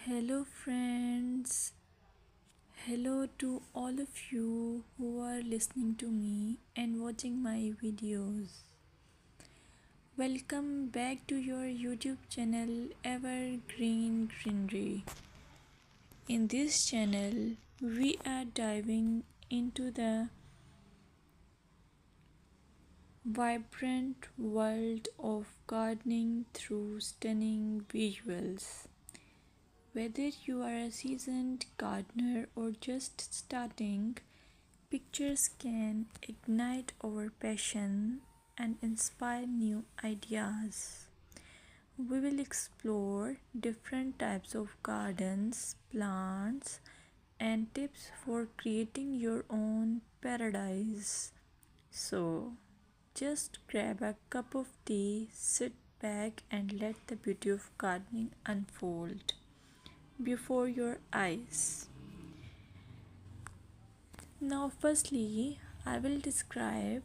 Hello, friends. Hello to all of you who are listening to me and watching my videos. Welcome back to your YouTube channel Evergreen Greenery. In this channel, we are diving into the vibrant world of gardening through stunning visuals. Whether you are a seasoned gardener or just starting, pictures can ignite our passion and inspire new ideas. We will explore different types of gardens, plants, and tips for creating your own paradise. So, just grab a cup of tea, sit back, and let the beauty of gardening unfold before your eyes. Now, firstly, I will describe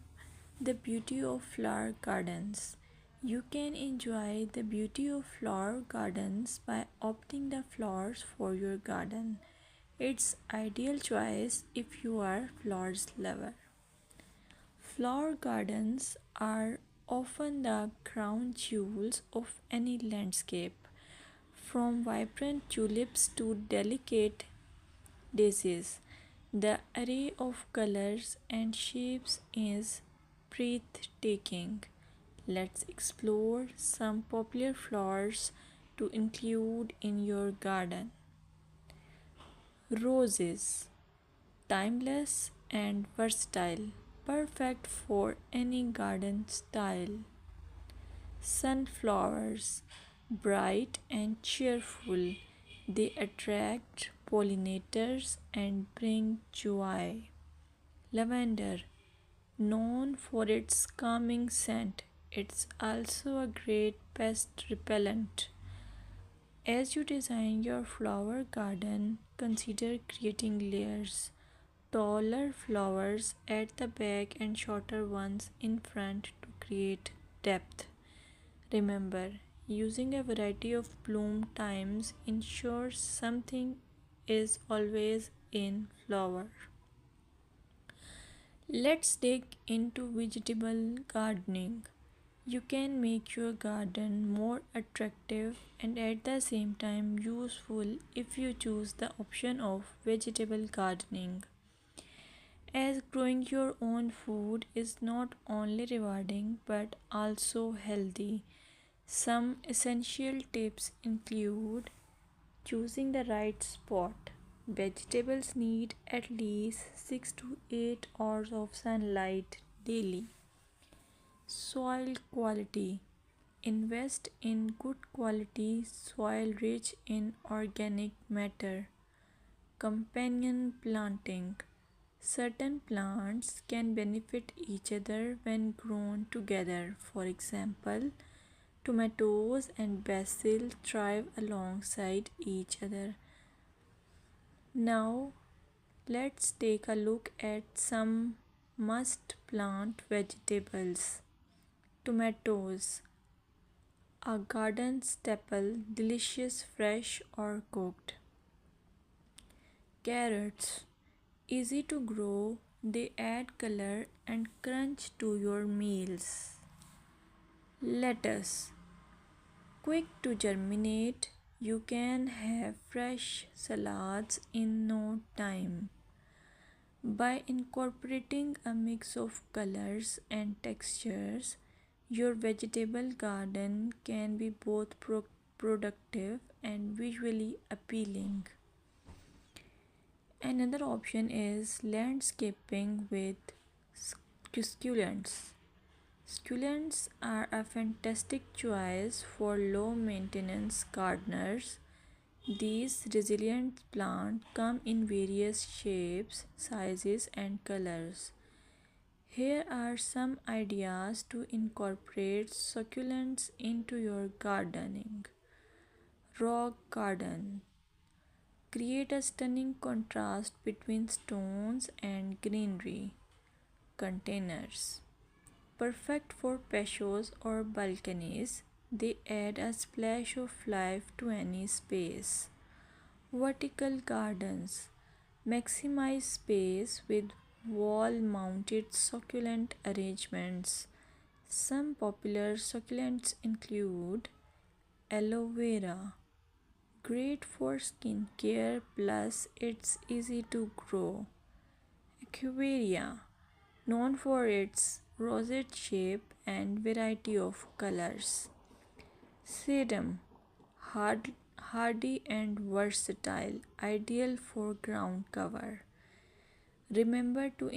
the beauty of flower gardens. You can enjoy the beauty of flower gardens by opting the flowers for your garden. It's ideal choice if you are flowers lover. Flower gardens are often the crown jewels of any landscape, from vibrant tulips to delicate daisies. The array of colors and shapes is breathtaking. Let's explore some popular flowers to include in your garden. Roses, timeless and versatile, perfect for any garden style. Sunflowers, bright and cheerful, they attract pollinators and bring joy. Lavender, known for its calming scent, it's also a great pest repellent. As you design your flower garden, consider creating layers. Taller flowers at the back and shorter ones in front to create depth. Remember, using a variety of bloom times ensures something is always in flower. Let's dig into vegetable gardening. You can make your garden more attractive and at the same time useful if you choose the option of vegetable gardening. As growing your own food is not only rewarding but also healthy. Some essential tips include choosing the right spot. Vegetables need at least 6 to 8 hours of sunlight daily. Soil quality. Invest in good quality soil rich in organic matter. Companion planting. Certain plants can benefit each other when grown together. For example, tomatoes and basil thrive alongside each other. Now, let's take a look at some must plant vegetables. Tomatoes, a garden staple, delicious fresh or cooked. Carrots, easy to grow, they add color and crunch to your meals. Lettuce, quick to germinate, you can have fresh salads in no time. By incorporating a mix of colors and textures, your vegetable garden can be both productive and visually appealing. Another option is landscaping with succulents. Succulents are a fantastic choice for low maintenance gardeners. These resilient plants come in various shapes, sizes, and colors. Here are some ideas to incorporate succulents into your gardening. Rock garden. Create a stunning contrast between stones and greenery. Containers. Perfect for patios or balconies, they add a splash of life to any space. Vertical gardens maximize space with wall mounted succulent arrangements. Some popular succulents include aloe vera, great for skin care plus it's easy to grow. Echeveria, known for its rosette shape and variety of colors. Sedum, hardy and versatile, ideal for ground cover. Remember to